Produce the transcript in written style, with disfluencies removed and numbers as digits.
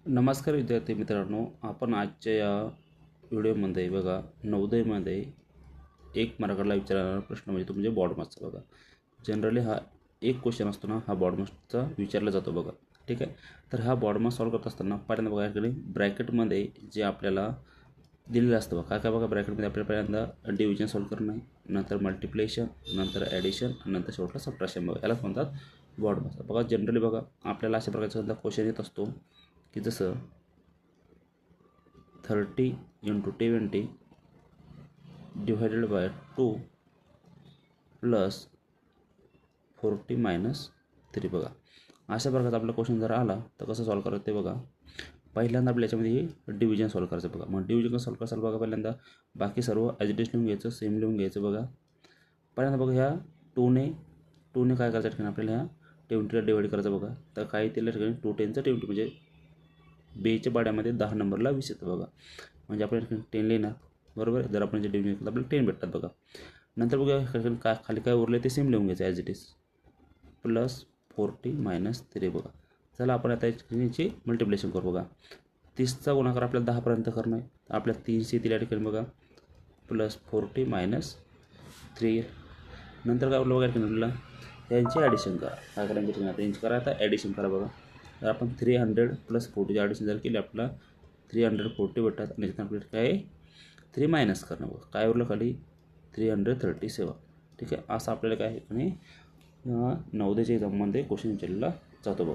नमस्कार विद्यार्थी मित्रांनो, आपण आजच्या या व्हिडिओमध्ये बघा नवोदयमध्ये एक मार्काला विचारणारा प्रश्न म्हणजे तो म्हणजे बॉडमासचा बघा. जनरली हा एक क्वेश्चन असतो ना, हा बॉडमासचा विचारला जातो बघा. ठीक आहे. तर हा बॉडमास सॉल्व करत असताना पहिल्यांदा बघा याकडे ब्रॅकेटमध्ये जे आपल्याला दिलेलं असतं बघा. काय बघा ब्रॅकेटमध्ये आपल्याला पहिल्यांदा डिव्हिजन सॉल्व करणं आहे, नंतर मल्टिप्लिकेशन, नंतर ॲडिशन आणि नंतर शेवटला सबट्रॅक्शन बघा. यालाच म्हणतात बॉडमास. बघा जनरली बघा आपल्याला अशा प्रकारचा क्वेश्चन येत असतो की जसं 30 × 20 डिवायडेड बाय 2 प्लस 40 - 3 बघा. अशा प्रकारचा आपला क्वेश्चन जर आला तर कसं सॉल्व करायचं ते बघा. पहिल्यांदा आपल्या याच्यामध्ये डिव्हिजन सॉल्व करायचं बघा. मग डिव्हिजन सॉल्व करायचं बघा. पहिल्यांदा बाकी सर्व ॲज इट इज लिहून घ्यायचं, सेम लिहून घ्यायचं बघा. पहिल्यांदा बघा ह्या 2ने काय करायचं ठिकाणी आपल्याला ह्या 20ला डिवाइड करायचं बघा. तर काय त्याला ठिकाणी 2 10 20 म्हणजे बेच्या बाड्यामध्ये 10 नंबरला 20 येतं बघा. म्हणजे आपण 10 लिहिणार बरोबर. जर आपण जे डिव्हिजन केलं आपल्याला 10 भेटतात बघा. नंतर बघा काय खाली काय उरले ते सेम लिहून घ्यायचं ॲज इट इज प्लस 40 - 3 बघा. चला आपण आता याची मल्टिप्लिकेशन करू बघा. 30चा गुणाकार आपल्याला 10पर्यंत करणं आहे. आपल्या 300 येतील या ठिकाणी बघा प्लस 40 - 3. नंतर काय आपलं बघा ठिकाणी यांची ॲडिशन करा. काय करायचं ठिकाणी आता यांची करा, आता ॲडिशन करा बघा. तर आपण 300 + 40 ॲडिशन जर केली आपल्याला 340 भेटतात आणि त्याच्यात आपल्याला काय 3 मायनस करणं बघा. काय उरलं खाली 337. ठीक आहे. असं आपल्याला काय आणि नवोदयच्या एक्झाममध्ये क्वेश्चन विचारलेला जातो बघा.